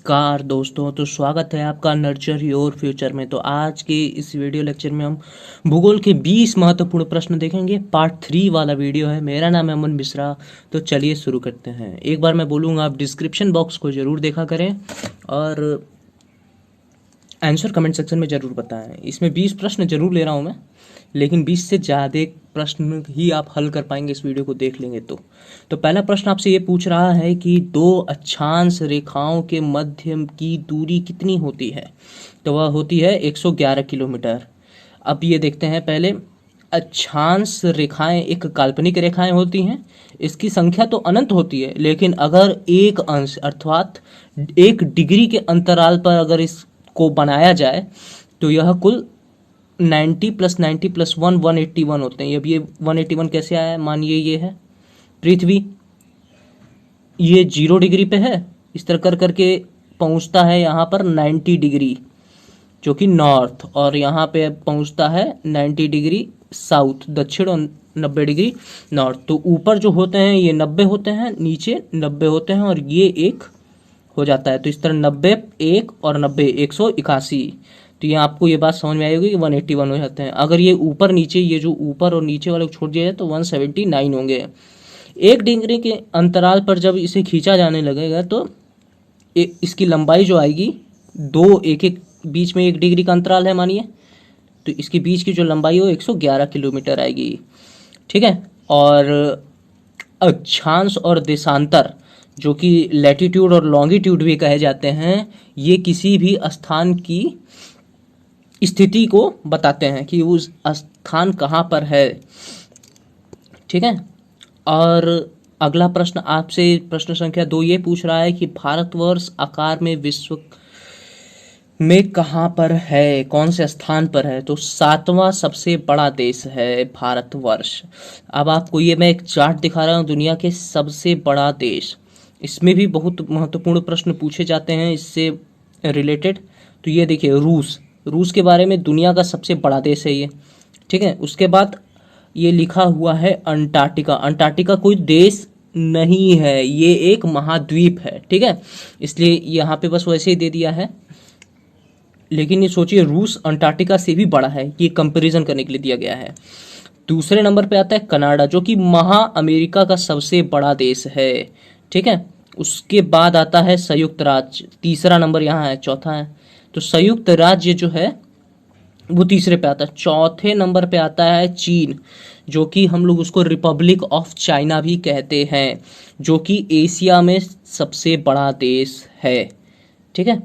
नमस्कार दोस्तों। तो स्वागत है आपका नर्चर योर फ्यूचर में। तो आज के इस वीडियो लेक्चर में हम भूगोल के 20 महत्वपूर्ण प्रश्न देखेंगे। पार्ट 3 वाला वीडियो है। मेरा नाम है अमन मिश्रा। तो चलिए शुरू करते हैं। एक बार मैं बोलूँगा, आप डिस्क्रिप्शन बॉक्स को ज़रूर देखा करें और आंसर कमेंट सेक्शन में ज़रूर बताएं। इसमें 20 प्रश्न जरूर ले रहा हूँ मैं, लेकिन 20 से ज़्यादा प्रश्न ही आप हल कर पाएंगे इस वीडियो को देख लेंगे तो पहला प्रश्न आपसे ये पूछ रहा है कि दो अक्षांश रेखाओं के मध्य की दूरी कितनी होती है। तो वह होती है 111 किलोमीटर। अब ये देखते हैं पहले। अक्षांश रेखाएं एक काल्पनिक रेखाएं होती हैं। इसकी संख्या तो अनंत होती है, लेकिन अगर एक अंश अर्थात 1 डिग्री के अंतराल पर अगर इसको बनाया जाए तो यह कुल 90 + 90 + 1 181 होते हैं। अब ये 181 कैसे आया है? मानिए ये है पृथ्वी, ये 0 डिग्री पे है, इस तरह कर करके पहुंचता है यहाँ पर 90 डिग्री जो कि नॉर्थ, और यहाँ पे पहुंचता है 90 डिग्री साउथ दक्षिण और 90 डिग्री नॉर्थ। तो ऊपर जो होते हैं ये 90 होते हैं, नीचे 90 होते हैं और ये 1 हो जाता है। तो इस तरह 90 1 और 90 181। तो ये आपको ये बात समझ में आएगी कि 181 हो जाते हैं। अगर ये ऊपर नीचे, ये जो ऊपर और नीचे वाले को छोड़ दिया जाए तो 179 होंगे। 1 डिग्री के अंतराल पर जब इसे खींचा जाने लगेगा तो इसकी लंबाई जो आएगी, दो एक बीच में 1 डिग्री का अंतराल है मानिए, तो इसके बीच की जो लंबाई हो 111 किलोमीटर आएगी। ठीक है। और अक्षांश और देशांतर जो कि लैटिट्यूड और लॉन्गिट्यूड भी कहे जाते हैं, ये किसी भी स्थान की स्थिति को बताते हैं कि उस स्थान कहाँ पर है। ठीक है। और अगला प्रश्न आपसे, प्रश्न संख्या 2 ये पूछ रहा है कि भारतवर्ष आकार में विश्व में कहाँ पर है, कौन से स्थान पर है। तो 7वां सबसे बड़ा देश है भारतवर्ष। अब आपको ये मैं एक चार्ट दिखा रहा हूँ, दुनिया के सबसे बड़ा देश। इसमें भी बहुत महत्वपूर्ण प्रश्न पूछे जाते हैं इससे रिलेटेड। तो ये देखिए, रूस के बारे में, दुनिया का सबसे बड़ा देश है ये। ठीक है। उसके बाद ये लिखा हुआ है अंटार्कटिका। अंटार्कटिका कोई देश नहीं है, ये एक महाद्वीप है। ठीक है। इसलिए यहाँ पे बस वैसे ही दे दिया है, लेकिन ये सोचिए रूस अंटार्कटिका से भी बड़ा है, ये कंपैरिजन करने के लिए दिया गया है। दूसरे नंबर पे आता है कनाडा, जो कि महा अमेरिका का सबसे बड़ा देश है। ठीक है। उसके बाद आता है संयुक्त राज्य, तीसरा नंबर यहाँ है, चौथा है। तो संयुक्त राज्य जो है वो तीसरे पे आता है। चौथे नंबर पे आता है चीन, जो कि हम लोग उसको रिपब्लिक ऑफ चाइना भी कहते हैं, जो कि एशिया में सबसे बड़ा देश है। ठीक है।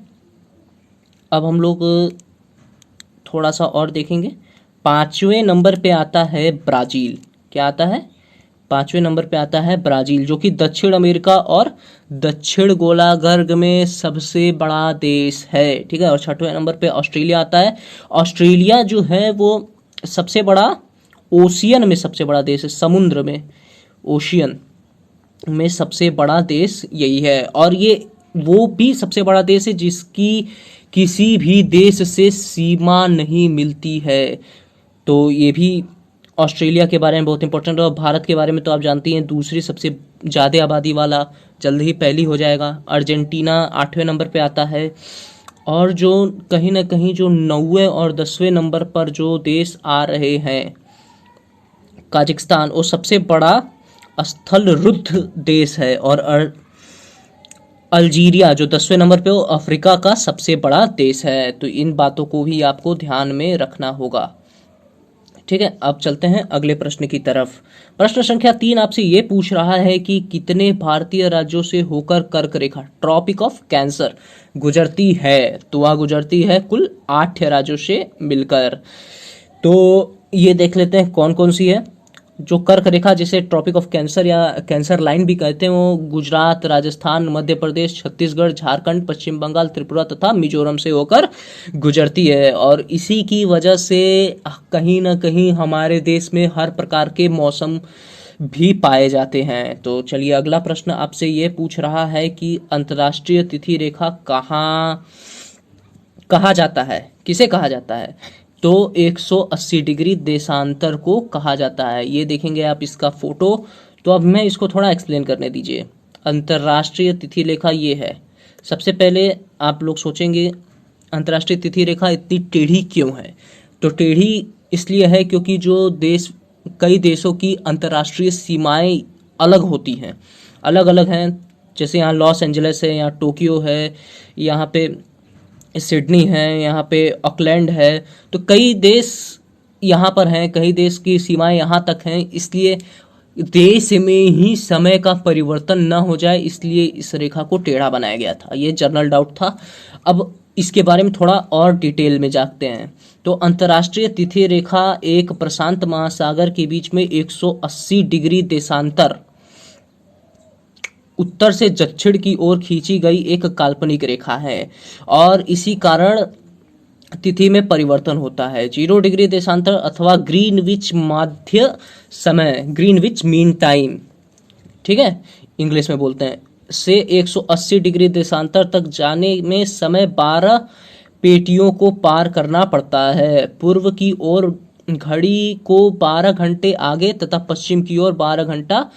अब हम लोग थोड़ा सा और देखेंगे। 5वें नंबर पे आता है ब्राजील। क्या आता है? 5वें नंबर पे आता है ब्राजील, जो कि दक्षिण अमेरिका और दक्षिण गोलार्ध में सबसे बड़ा देश है। ठीक है। और 6वें नंबर पे ऑस्ट्रेलिया आता है। ऑस्ट्रेलिया जो है वो सबसे बड़ा, ओशियन में सबसे बड़ा देश है, समुद्र में, ओशियन में सबसे बड़ा देश यही है। और ये वो भी सबसे बड़ा देश है जिसकी किसी भी देश से सीमा नहीं मिलती है। तो ये भी ऑस्ट्रेलिया के बारे में बहुत इंपॉर्टेंट है। और भारत के बारे में तो आप जानती हैं, दूसरी सबसे ज़्यादा आबादी वाला, जल्द ही पहली हो जाएगा। अर्जेंटीना 8वें नंबर पे आता है। और जो कहीं ना कहीं जो 9वें और 10वें नंबर पर जो देश आ रहे हैं, काजाकिस्तान, वो सबसे बड़ा स्थलरुद्ध देश है। और अल्जीरिया जो 10वें नंबर पे, वो अफ्रीका का सबसे बड़ा देश है। तो इन बातों को भी आपको ध्यान में रखना होगा। ठीक है। अब चलते हैं अगले प्रश्न की तरफ। प्रश्न संख्या 3 आपसे ये पूछ रहा है कि कितने भारतीय राज्यों से होकर कर्क रेखा, ट्रॉपिक ऑफ कैंसर, गुजरती है। तो वह गुजरती है कुल 8 राज्यों से मिलकर। तो ये देख लेते हैं कौन कौन सी है। जो कर्क रेखा, जिसे ट्रॉपिक ऑफ कैंसर या कैंसर लाइन भी कहते हैं, वो गुजरात, राजस्थान, मध्य प्रदेश, छत्तीसगढ़, झारखंड, पश्चिम बंगाल, त्रिपुरा तथा मिजोरम से होकर गुजरती है। और इसी की वजह से कहीं ना कहीं हमारे देश में हर प्रकार के मौसम भी पाए जाते हैं। तो चलिए अगला प्रश्न आपसे ये पूछ रहा है कि अंतर्राष्ट्रीय तिथि रेखा कहाँ कहा जाता है, किसे कहा जाता है। तो 180 डिग्री देशांतर को कहा जाता है। ये देखेंगे आप इसका फोटो। तो अब मैं इसको थोड़ा एक्सप्लेन करने दीजिए। अंतर्राष्ट्रीय तिथि रेखा ये है, सबसे पहले आप लोग सोचेंगे अंतर्राष्ट्रीय तिथि रेखा इतनी टेढ़ी क्यों है। तो टेढ़ी इसलिए है क्योंकि जो देश, कई देशों की अंतर्राष्ट्रीय सीमाएं अलग होती हैं, अलग अलग हैं। जैसे यहाँ लॉस एंजलिस है, यहाँ टोक्यो है, यहाँ पे सिडनी है, यहाँ पे ऑकलैंड है। तो कई देश यहाँ पर हैं, कई देश की सीमाएं यहाँ तक हैं, इसलिए देश में ही समय का परिवर्तन न हो जाए, इसलिए इस रेखा को टेढ़ा बनाया गया था। ये जनरल डाउट था। अब इसके बारे में थोड़ा और डिटेल में जानते हैं। तो अंतर्राष्ट्रीय तिथि रेखा एक प्रशांत महासागर के बीच में 180 डिग्री देशांतर उत्तर से दक्षिण की ओर खींची गई एक काल्पनिक रेखा है, और इसी कारण तिथि में परिवर्तन होता है। 0 डिग्री देशांतर अथवा ग्रीनविच माध्य समय, ग्रीनविच मीन टाइम, ठीक है, इंग्लिश में बोलते हैं, से 180 डिग्री देशांतर तक जाने में समय 12 पेटियों को पार करना पड़ता है। पूर्व की ओर घड़ी को 12 घंटे आगे तथा पश्चिम की ओर 12 घंटा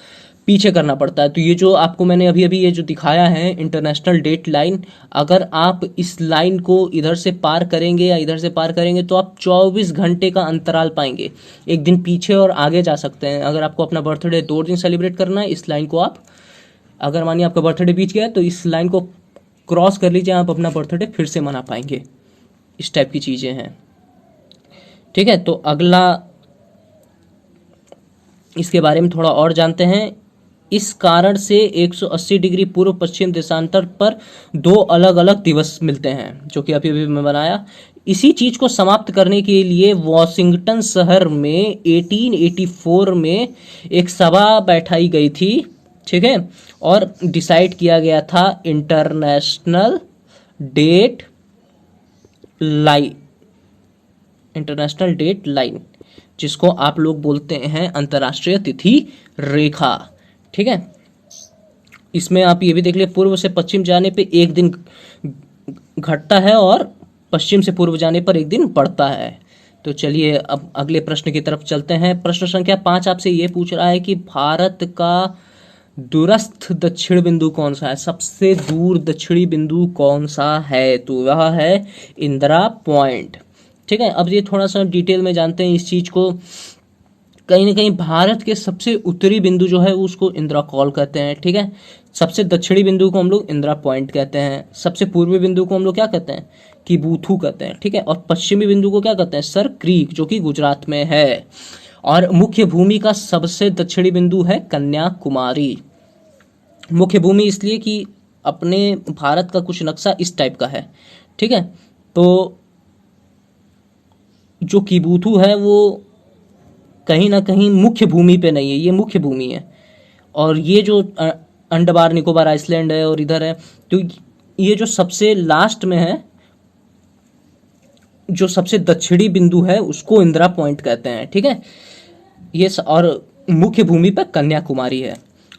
पीछे करना पड़ता है। तो ये जो आपको मैंने अभी अभी ये जो दिखाया है इंटरनेशनल डेट लाइन, अगर आप इस लाइन को इधर से पार करेंगे या इधर से पार करेंगे तो आप 24 घंटे का अंतराल पाएंगे। एक दिन पीछे और आगे जा सकते हैं। अगर आपको अपना बर्थडे 2 दिन सेलिब्रेट करना है, इस लाइन को आप, अगर मानिए आपका बर्थडे बीत गया तो इस लाइन को क्रॉस कर लीजिए, आप अपना बर्थडे फिर से मना पाएंगे। इस टाइप की चीज़ें हैं, ठीक है। तो अगला इसके बारे में थोड़ा और जानते हैं। इस कारण से 180 डिग्री पूर्व पश्चिम देशांतर पर 2 अलग अलग दिवस मिलते हैं, जो कि अभी अभी मैं बनाया। इसी चीज को समाप्त करने के लिए वॉशिंगटन शहर में 1884 में एक सभा बैठाई गई थी, ठीक है, और डिसाइड किया गया था इंटरनेशनल डेट लाइन, जिसको आप लोग बोलते हैं अंतर्राष्ट्रीय तिथि रेखा, ठीक है। इसमें आप ये भी देख लिया, पूर्व से पश्चिम जाने पे एक दिन घटता है और पश्चिम से पूर्व जाने पर एक दिन बढ़ता है। तो चलिए अब अगले प्रश्न की तरफ चलते हैं। प्रश्न संख्या 5 आपसे ये पूछ रहा है कि भारत का दूरस्थ दक्षिण बिंदु कौन सा है, सबसे दूर दक्षिणी बिंदु कौन सा है। तो वह है इंदिरा पॉइंट, ठीक है। अब ये थोड़ा सा डिटेल में जानते हैं इस चीज को। कहीं ना कहीं भारत के सबसे उत्तरी बिंदु जो है उसको इंदिरा कॉल कहते हैं, ठीक है। सबसे दक्षिणी बिंदु को हम लोग इंदिरा पॉइंट कहते हैं। सबसे पूर्वी बिंदु को हम लोग क्या कहते हैं, किबुथु कहते हैं, ठीक है। और पश्चिमी बिंदु को क्या कहते हैं, सर क्रीक, जो कि गुजरात में है। और मुख्य भूमि का सबसे दक्षिणी बिंदु है कन्याकुमारी। मुख्य भूमि इसलिए कि अपने भारत का कुछ नक्शा इस टाइप का है, ठीक है। तो जो किबुथु है वो कहीं ना कहीं मुख्य भूमि पे नहीं है, ये मुख्य भूमि है। और ये जो अंडमान निकोबार आइसलैंड है और इधर है, तो ये जो सबसे लास्ट में है, जो सबसे दक्षिणी बिंदु है, उसको इंदिरा पॉइंट कहते हैं, ठीक है। ये और मुख्य भूमि पर कन्याकुमारी है।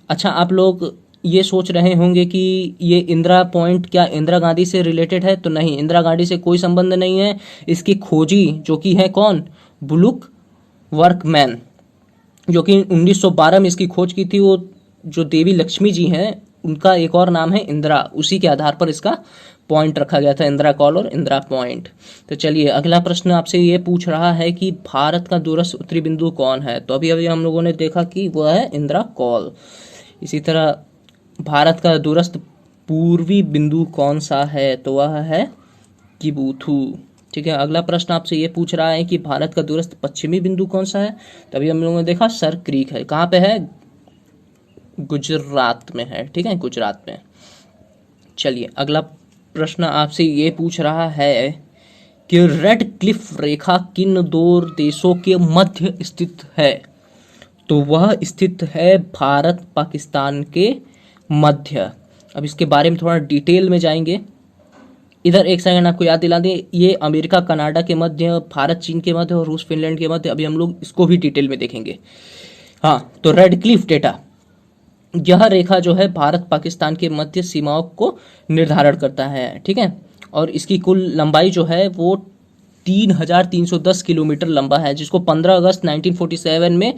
अच्छा, आप लोग ये सोच रहे होंगे कि ये इंदिरा पॉइंट क्या इंदिरा गांधी से रिलेटेड है। तो नहीं, इंदिरा गांधी से कोई संबंध नहीं है। इसकी खोजी जो कि है कौन, ब्लूक वर्कमैन, जो कि 1912 में इसकी खोज की थी। वो जो देवी लक्ष्मी जी हैं उनका एक और नाम है इंदिरा, उसी के आधार पर इसका पॉइंट रखा गया था, इंदिरा कॉल और इंदिरा पॉइंट। तो चलिए अगला प्रश्न आपसे ये पूछ रहा है कि भारत का दूरस्थ उत्तरी बिंदु कौन है। तो अभी अभी हम लोगों ने देखा कि वह है इंदिरा कॉल। इसी तरह भारत का दूरस्थ पूर्वी बिंदु कौन सा है, तो वह है किबुथु, ठीक है। अगला प्रश्न आपसे ये पूछ रहा है कि भारत का दूरस्थ पश्चिमी बिंदु कौन सा है। तभी हम लोगों ने देखा सर क्रीक है। कहाँ पे है, गुजरात में है, ठीक है, गुजरात में। चलिए अगला प्रश्न आपसे ये पूछ रहा है कि रेड क्लिफ रेखा किन 2 देशों के मध्य स्थित है। तो वह स्थित है भारत पाकिस्तान के मध्य। अब इसके बारे में थोड़ा डिटेल में जाएंगे। इधर एक सेकंड आपको याद दिला दें, ये अमेरिका कनाडा के मध्य, भारत चीन के मध्य और रूस फिनलैंड के मध्य। अभी हम लोग इसको भी डिटेल में देखेंगे। हाँ, तो रेड क्लिफ डेटा, यह रेखा जो है भारत पाकिस्तान के मध्य सीमाओं को निर्धारण करता है, ठीक है। और इसकी कुल लंबाई जो है वो 3310 किलोमीटर लंबा है, जिसको 15 अगस्त 1947 में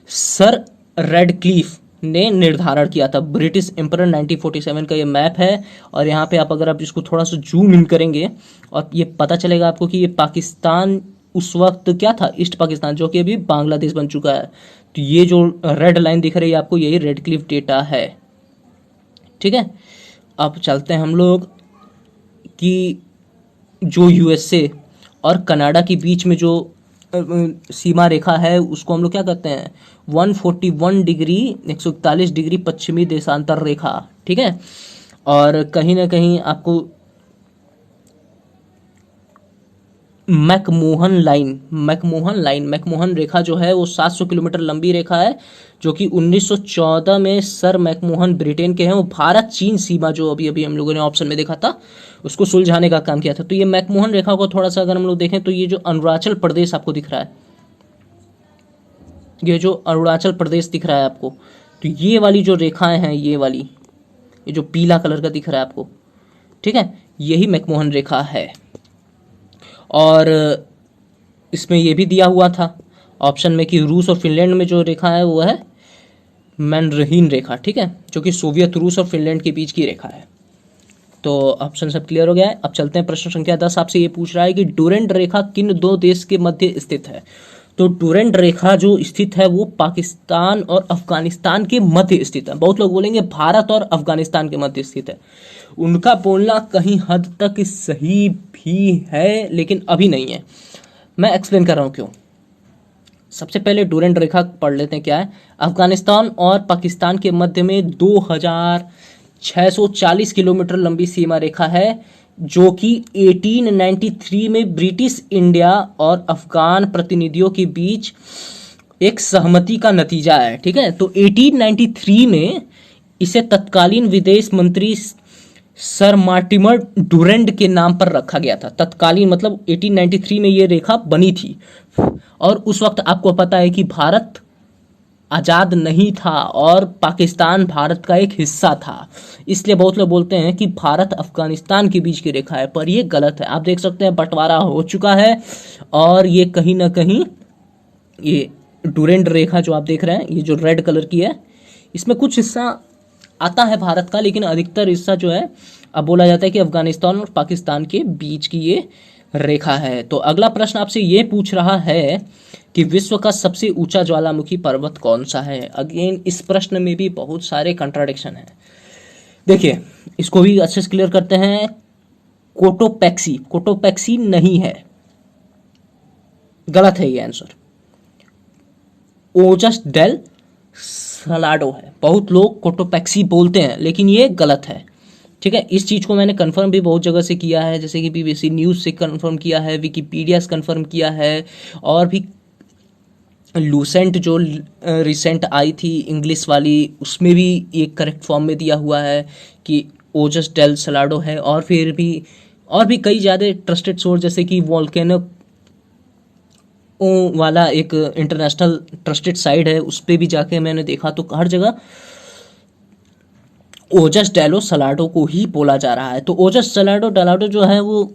सर रेडक्लिफ ने निर्धारण किया था। ब्रिटिश एम्परर 1947 का ये मैप है। और यहाँ पे अगर आप इसको थोड़ा सा जूम इन करेंगे और ये पता चलेगा आपको कि ये पाकिस्तान उस वक्त क्या था, ईस्ट पाकिस्तान, जो कि अभी बांग्लादेश बन चुका है। तो ये जो रेड लाइन दिख रही है आपको, यही रेड क्लिफ डेटा है। ठीक है, अब चलते हैं हम लोग कि जो यूएसए और कनाडा के बीच में जो सीमा रेखा है उसको हम लोग क्या कहते हैं, 141 डिग्री 141 डिग्री पश्चिमी देशांतर रेखा। ठीक है, और कहीं ना कहीं आपको मैकमोहन रेखा जो है वो 700 किलोमीटर लंबी रेखा है, जो कि 1914 में सर मैकमोहन ब्रिटेन के हैं। वो भारत चीन सीमा जो अभी अभी हम लोगों ने ऑप्शन में देखा था उसको सुलझाने का काम किया था। तो ये मैकमोहन रेखा को थोड़ा सा अगर हम लोग देखें तो ये जो अरुणाचल प्रदेश आपको दिख रहा है, ये जो अरुणाचल प्रदेश दिख रहा है आपको, तो ये वाली जो रेखाएं हैं, ये जो पीला कलर का दिख रहा है आपको, ठीक है, यही मैकमोहन रेखा है। और इसमें ये भी दिया हुआ था ऑप्शन में कि रूस और फिनलैंड में जो रेखा है वो है मैनरहीन रेखा। ठीक है, जो कि सोवियत रूस और फिनलैंड के बीच की रेखा है। तो ऑप्शन सब क्लियर हो गया है। अब चलते हैं प्रश्न संख्या 10। आपसे ये पूछ रहा है कि डुरेंट रेखा किन दो देश के मध्य स्थित है। तो डुरेंट रेखा जो स्थित है वो पाकिस्तान और अफगानिस्तान के मध्य स्थित है। बहुत लोग बोलेंगे भारत और अफगानिस्तान के मध्य स्थित है। उनका बोलना कहीं हद तक सही भी है, लेकिन अभी नहीं है। मैं एक्सप्लेन कर रहा हूं क्यों। सबसे पहले डुरेंट रेखा पढ़ लेते हैं क्या है। अफगानिस्तान और पाकिस्तान के मध्य में 2640 किलोमीटर लंबी सीमा रेखा है, जो कि 1893 में ब्रिटिश इंडिया और अफगान प्रतिनिधियों के बीच एक सहमति का नतीजा है। ठीक है, तो 1893 में इसे तत्कालीन विदेश मंत्री सर मार्टिमर डुरेंट के नाम पर रखा गया था। तत्कालीन मतलब 1893 में ये रेखा बनी थी। और उस वक्त आपको पता है कि भारत आज़ाद नहीं था और पाकिस्तान भारत का एक हिस्सा था। इसलिए बहुत लोग बोलते हैं कि भारत अफगानिस्तान के बीच की रेखा है, पर ये गलत है। आप देख सकते हैं बंटवारा हो चुका है और ये कहीं ना कहीं ये डुरेंट रेखा जो आप देख रहे हैं, ये जो रेड कलर की है, इसमें कुछ हिस्सा आता है भारत का, लेकिन अधिकतर हिस्सा जो है अब बोला जाता है कि अफगानिस्तान और पाकिस्तान के बीच की ये रेखा है। तो अगला प्रश्न आपसे ये पूछ रहा है कि विश्व का सबसे ऊंचा ज्वालामुखी पर्वत कौन सा है। अगेन इस प्रश्न में भी बहुत सारे कंट्राडिक्शन हैं। देखिए इसको भी अच्छे से क्लियर करते हैं। कोटोपैक्सी नहीं है, गलत है ये आंसर। ओजस डेल सलाडो है। बहुत लोग कोटोपैक्सी बोलते हैं लेकिन ये गलत है। ठीक है, इस चीज़ को मैंने कंफर्म भी बहुत जगह से किया है, जैसे कि बीबीसी न्यूज़ से कंफर्म किया है, विकीपीडिया से कंफर्म किया है, और भी लूसेंट जो रिसेंट आई थी इंग्लिश वाली, उसमें भी एक करेक्ट फॉर्म में दिया हुआ है कि ओजस डेल सलाडो है। और फिर भी और भी कई ज़्यादा ट्रस्टेड सोर्स, जैसे कि वॉल्केनो वाला एक इंटरनेशनल ट्रस्टेड साइट है, उस पर भी जाके मैंने देखा तो हर जगह ओजस डेलो सलाडो को ही बोला जा रहा है। तो ओजस डेलाडो जो है वो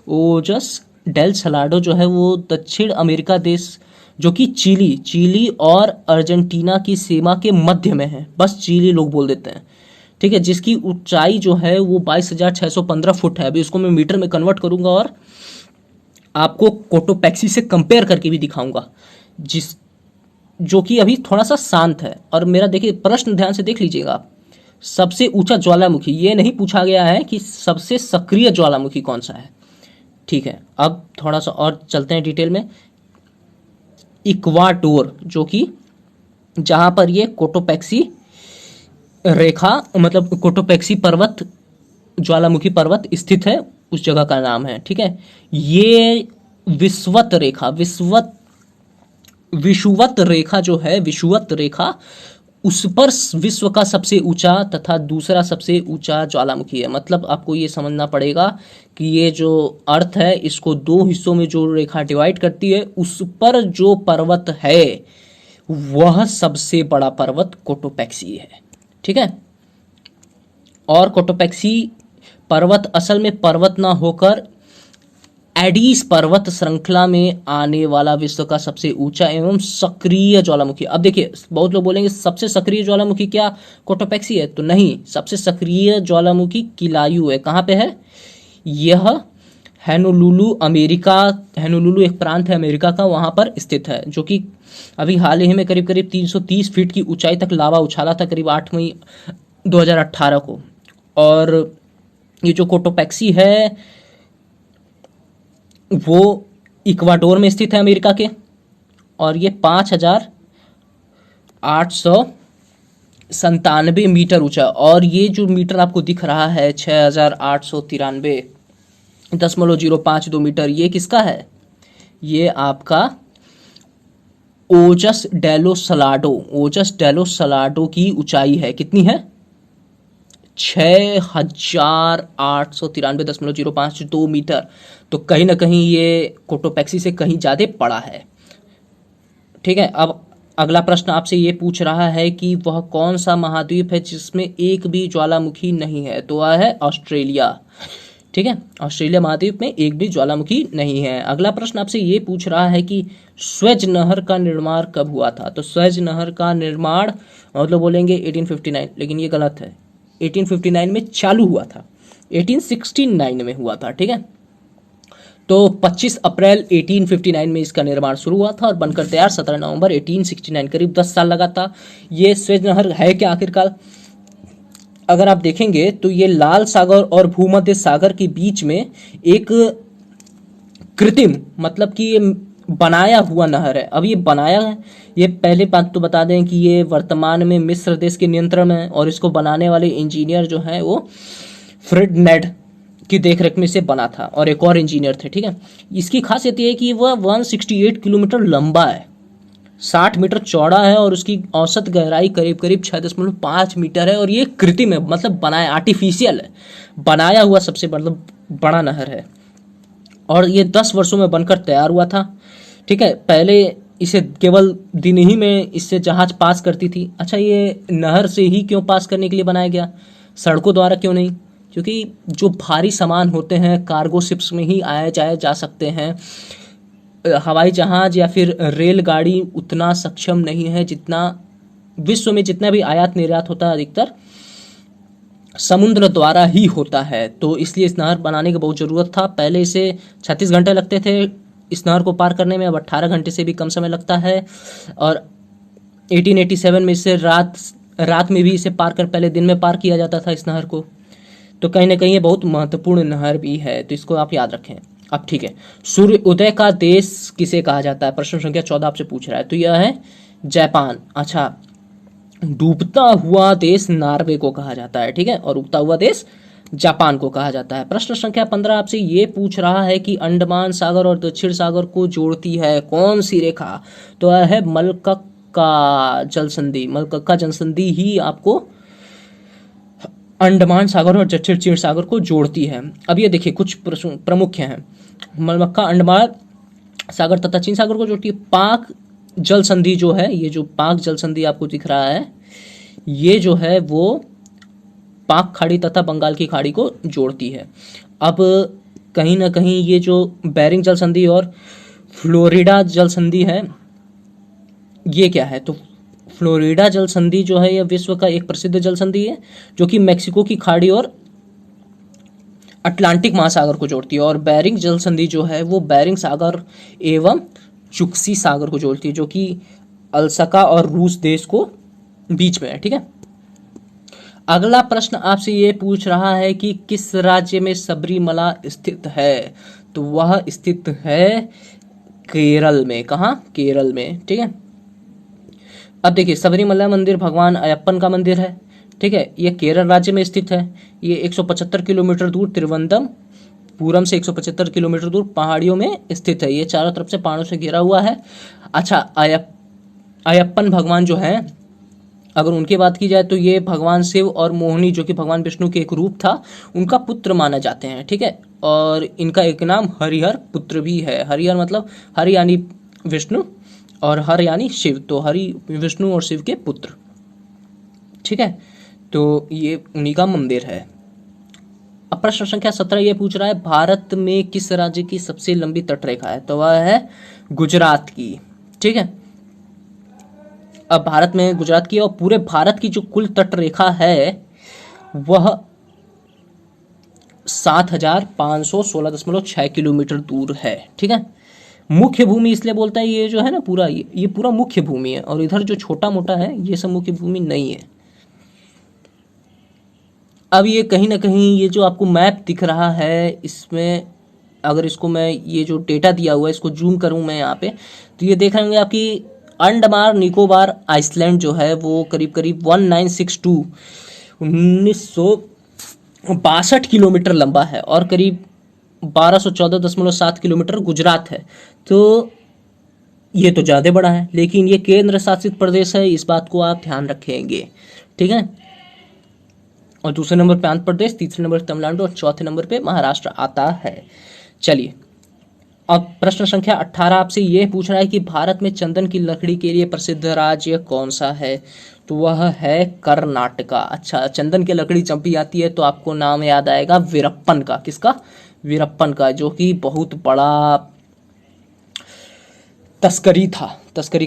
ओजस डेल सलाडो जो है वो दक्षिण अमेरिका देश, जो कि चिली और अर्जेंटीना की सीमा के मध्य में है। बस चिली लोग बोल देते हैं। ठीक है, जिसकी ऊंचाई जो है वो 22,615 फुट है। अभी उसको मैं मीटर में कन्वर्ट करूंगा और आपको कोटोपैक्सी से कंपेयर करके भी दिखाऊंगा, जो कि अभी थोड़ा सा शांत है। और मेरा देखिए प्रश्न ध्यान से देख लीजिएगा आप, सबसे ऊंचा ज्वालामुखी ये नहीं पूछा गया है कि सबसे सक्रिय ज्वालामुखी कौन सा है। ठीक है, अब थोड़ा सा और चलते हैं डिटेल में। इक्वाडोर, जो कि जहां पर ये कोटोपैक्सी रेखा मतलब कोटोपैक्सी पर्वत ज्वालामुखी पर्वत स्थित है, उस जगह का नाम है। ठीक है, ये विषुवत रेखा उस पर विश्व का सबसे ऊंचा तथा दूसरा सबसे ऊंचा ज्वालामुखी है। मतलब आपको ये समझना पड़ेगा कि ये जो अर्थ है इसको दो हिस्सों में जो रेखा डिवाइड करती है, उस पर जो पर्वत है वह सबसे बड़ा पर्वत कोटोपैक्सी है। ठीक है, और कोटोपैक्सी पर्वत असल में पर्वत ना होकर एडीज पर्वत श्रृंखला में आने वाला विश्व का सबसे ऊंचा एवं सक्रिय ज्वालामुखी। अब देखिए, बहुत लोग बोलेंगे सबसे सक्रिय ज्वालामुखी क्या कोटोपैक्सी है, तो नहीं, सबसे सक्रिय ज्वालामुखी किलायू है। कहाँ पे है यह? Honolulu, America. होनोलुलु एक प्रांत है अमेरिका का, वहां पर स्थित है, जो कि अभी हाल ही में करीब करीब 330 फीट की ऊंचाई तक लावा उछाला था, करीब 8 मई 2018 को। और ये जो कोटोपैक्सी है वो इक्वाडोर में स्थित है अमेरिका के, और ये 5,897 मीटर ऊंचा। और ये जो मीटर आपको दिख रहा है 6,893.02 मीटर, ये किसका है? ये आपका ओजस डेलो सलाडो, ओजस डेलो सलाडो की ऊंचाई है। कितनी है? 6,893.02 मीटर। तो कहीं ना कहीं ये कोटोपैक्सी से कहीं ज्यादा बड़ा है। ठीक है, अब अगला प्रश्न आपसे ये पूछ रहा है कि वह कौन सा महाद्वीप है जिसमें एक भी ज्वालामुखी नहीं है, तो वह है ऑस्ट्रेलिया। ठीक है, ऑस्ट्रेलिया महाद्वीप में एक भी ज्वालामुखी नहीं है। अगला प्रश्न आपसे ये पूछ रहा है कि स्वेज नहर का निर्माण कब हुआ था, तो स्वेज नहर का निर्माण मतलब बोलेंगे 1859, लेकिन ये गलत है। 1859 में चालू हुआ था, 1869 में हुआ था। ठीक है, तो 25 अप्रैल 1859 में इसका निर्माण शुरू हुआ था और बनकर तैयार 17 नवंबर 1869, करीब 10 साल लगा था। ये स्वेज नहर है क्या आखिरकार? अगर आप देखेंगे तो ये लाल सागर और भूमध्य सागर के बीच में एक कृत्रिम, मतलब कि ये बनाया हुआ नहर है। अब ये बनाया है, ये पहले बात तो बता दें कि ये वर्तमान में मिस्र देश के नियंत्रण में है, और इसको बनाने वाले इंजीनियर जो है वो फ्रेड नेड की देखरेख में से बना था, और एक और इंजीनियर थे। ठीक है, इसकी खासियत ये है कि वह 168 किलोमीटर लंबा है, 60 मीटर चौड़ा है, और उसकी औसत गहराई करीब करीब 6.5 मीटर है। और ये कृत्रिम है, मतलब बनाया, आर्टिफिशियल है, बनाया हुआ सबसे मतलब बड़ा नहर है। और ये 10 वर्षों में बनकर तैयार हुआ था। ठीक है, पहले इसे केवल दिन ही में इससे जहाज पास करती थी। अच्छा, ये नहर से ही क्यों पास करने के लिए बनाया गया, सड़कों द्वारा क्यों नहीं? क्योंकि जो भारी सामान होते हैं कार्गो शिप्स में ही आया जाया जा सकते हैं। हवाई जहाज या फिर रेलगाड़ी उतना सक्षम नहीं है जितना विश्व में जितना भी आयात निर्यात होता है अधिकतर समुद्र द्वारा ही होता है। तो इसलिए इस नहर बनाने की बहुत ज़रूरत था। पहले इसे 36 घंटे लगते थे इस नहर को पार करने में, अब 18 घंटे से भी कम समय लगता है। और 1887 में इसे रात में भी इसे पार कर, पहले दिन में पार किया जाता था इस नहर को। तो कहीं ना कहीं ये बहुत महत्वपूर्ण नहर भी है, तो इसको आप याद रखें। अब ठीक है, सूर्य उदय का देश किसे कहा जाता है? प्रश्न संख्या 14 आपसे पूछ रहा है, तो यह है जापान। अच्छा, डूबता हुआ देश नॉर्वे को कहा जाता है। ठीक है, और उगता हुआ देश जापान को कहा जाता है। प्रश्न संख्या 15 आपसे ये पूछ रहा है कि अंडमान सागर और दक्षिण सागर को जोड़ती है कौन सी रेखा, तो यह है मलक्का जल संधि। मलक्का जल संधि ही आपको अंडमान सागर और दक्षिण सागर को जोड़ती है। अब ये देखिए कुछ प्रमुख हैं। मलक्का अंडमान सागर तथा चीन सागर को जोड़ती है। पाक जल संधि जो है, ये जो पाक जल संधि आपको दिख रहा है, ये जो है वो पाक खाड़ी तथा बंगाल की खाड़ी को जोड़ती है। अब कहीं ना कहीं ये जो बेरिंग जल संधि और फ्लोरिडा जल संधि है, ये क्या है, तो फ्लोरिडा जल संधि जो है यह विश्व का एक प्रसिद्ध जल संधि है जो कि मैक्सिको की खाड़ी और अटलांटिक महासागर को जोड़ती है। और बेरिंग जल संधि जो है वो बेरिंग सागर एवं चुक्सी सागर को जोड़ती है, जो कि अल्सका और रूस देश को बीच में है। ठीक है, अगला प्रश्न आपसे ये पूछ रहा है कि किस राज्य में सबरीमला स्थित है, तो वह स्थित है केरल में। कहाँ? केरल में। ठीक है, अब देखिए सबरीमला मंदिर भगवान अयप्पन का मंदिर है। ठीक है, ये केरल राज्य में स्थित है। ये 175 किलोमीटर दूर तिरुवनंतपुरम से 175 किलोमीटर दूर पहाड़ियों में स्थित है। ये चारों तरफ से पहाड़ों से घिरा हुआ है। अच्छा, अयप्पन भगवान जो है, अगर उनकी बात की जाए तो ये भगवान शिव और मोहिनी जो कि भगवान विष्णु के एक रूप था, उनका पुत्र माना जाते हैं। ठीक है, और इनका एक नाम हरिहर पुत्र भी है। हरिहर मतलब हरि यानी विष्णु और हर यानी शिव, तो हरि विष्णु और शिव के पुत्र। ठीक है, तो ये उन्हीं का मंदिर है। अब प्रश्न संख्या 17 ये पूछ रहा है भारत में किस राज्य की सबसे लंबी तटरेखा है, तो वह है गुजरात की। ठीक है, अब भारत में गुजरात की और पूरे भारत की जो कुल तटरेखा है वह 7,516.6 किलोमीटर दूर है। ठीक है, मुख्य भूमि इसलिए बोलता है ये जो है ना पूरा ये पूरा मुख्य भूमि है, और इधर जो छोटा मोटा है ये सब मुख्य भूमि नहीं है। अब ये कहीं ना कहीं ये जो आपको मैप दिख रहा है इसमें अगर इसको मैं ये जो डेटा दिया हुआ है इसको जूम करूं मैं यहाँ पे, तो ये देख रहे आपकी अंडमान निकोबार आइसलैंड जो है वो करीब करीब 1962 किलोमीटर लंबा है और करीब 1214.7 किलोमीटर गुजरात है। तो ये तो ज़्यादा बड़ा है, लेकिन ये केंद्र शासित प्रदेश है, इस बात को आप ध्यान रखेंगे। ठीक है, और दूसरे नंबर पे आंध्र प्रदेश, तीसरे नंबर तमिलनाडु और चौथे नंबर पे महाराष्ट्र आता है। चलिए, अब प्रश्न संख्या 18 आपसे यह पूछ रहा है कि भारत में चंदन की लकड़ी के लिए प्रसिद्ध राज्य कौन सा है, तो वह है कर्नाटका। अच्छा, चंदन की लकड़ी जब भी आती है तो आपको नाम याद आएगा वीरप्पन का। किसका? वीरप्पन का, जो कि बहुत बड़ा तस्करी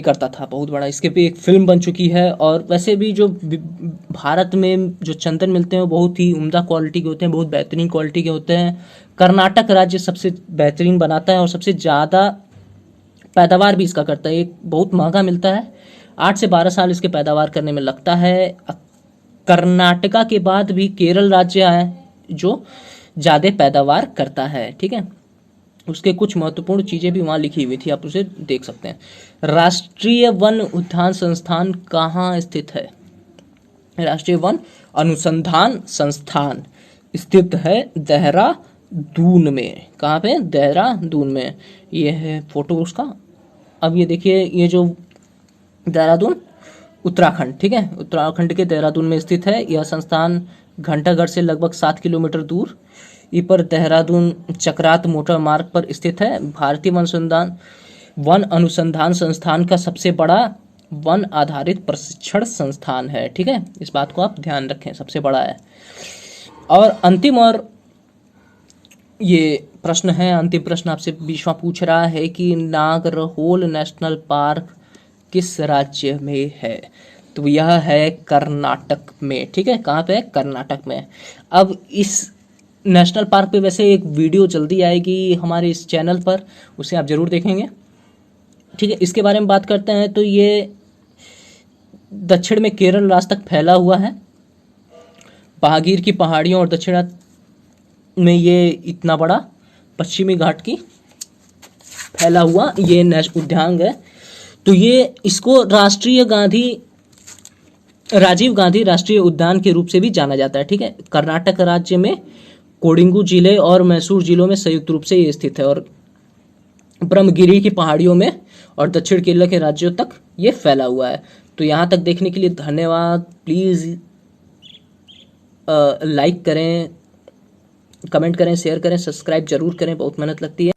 करता था, बहुत बड़ा। इसके पे एक फिल्म बन चुकी है। और वैसे भी जो भारत में जो चंदन मिलते हैं वो बहुत ही उम्दा क्वालिटी के होते हैं, बहुत बेहतरीन क्वालिटी के होते हैं। कर्नाटक राज्य सबसे बेहतरीन बनाता है और सबसे ज़्यादा पैदावार भी इसका करता है। एक बहुत महंगा मिलता है, 8 से 12 साल इसके पैदावार करने में लगता है। कर्नाटका के बाद भी केरल राज्य है जो ज़्यादा पैदावार करता है। ठीक है, उसके कुछ महत्वपूर्ण चीज़ें भी वहाँ लिखी हुई थी, आप उसे देख सकते हैं। राष्ट्रीय वन उद्यान संस्थान कहाँ स्थित है? राष्ट्रीय वन अनुसंधान संस्थान स्थित है देहरादून में। कहाँ पे? देहरादून में। ये है फोटो उसका। अब ये देखिए, ये जो देहरादून उत्तराखंड, ठीक है, उत्तराखंड के देहरादून में स्थित है। यह संस्थान घंटाघर से लगभग 7 किलोमीटर दूर पर देहरादून चक्रात मोटर मार्ग पर स्थित है। भारतीय वन अनुसंधान संस्थान का सबसे बड़ा वन आधारित प्रशिक्षण संस्थान है। ठीक है, इस बात को आप ध्यान रखें, सबसे बड़ा है। और अंतिम और ये प्रश्न है, अंतिम प्रश्न आपसे 20वां पूछ रहा है कि नागरहोल नेशनल पार्क किस राज्य में है, तो यह है कर्नाटक में। ठीक है, कहाँ पे है? कर्नाटक में। अब इस नेशनल पार्क पे वैसे एक वीडियो जल्दी आएगी हमारे इस चैनल पर, उसे आप जरूर देखेंगे। ठीक है, इसके बारे में बात करते हैं तो ये दक्षिण में केरल राज्य तक फैला हुआ है। महागीर की पहाड़ियों और दक्षिण में ये इतना बड़ा पश्चिमी घाट की फैला हुआ ये उद्यान है। तो ये इसको राजीव गांधी राष्ट्रीय उद्यान के रूप से भी जाना जाता है। ठीक है, कर्नाटक राज्य में कोडिंगू जिले और मैसूर जिलों में संयुक्त रूप से ये स्थित है और ब्रह्मगिरी की पहाड़ियों में और दक्षिण केरल के राज्यों तक ये फैला हुआ है। तो यहाँ तक देखने के लिए धन्यवाद। प्लीज़ लाइक करें, कमेंट करें, शेयर करें, सब्सक्राइब जरूर करें, बहुत मेहनत लगती है।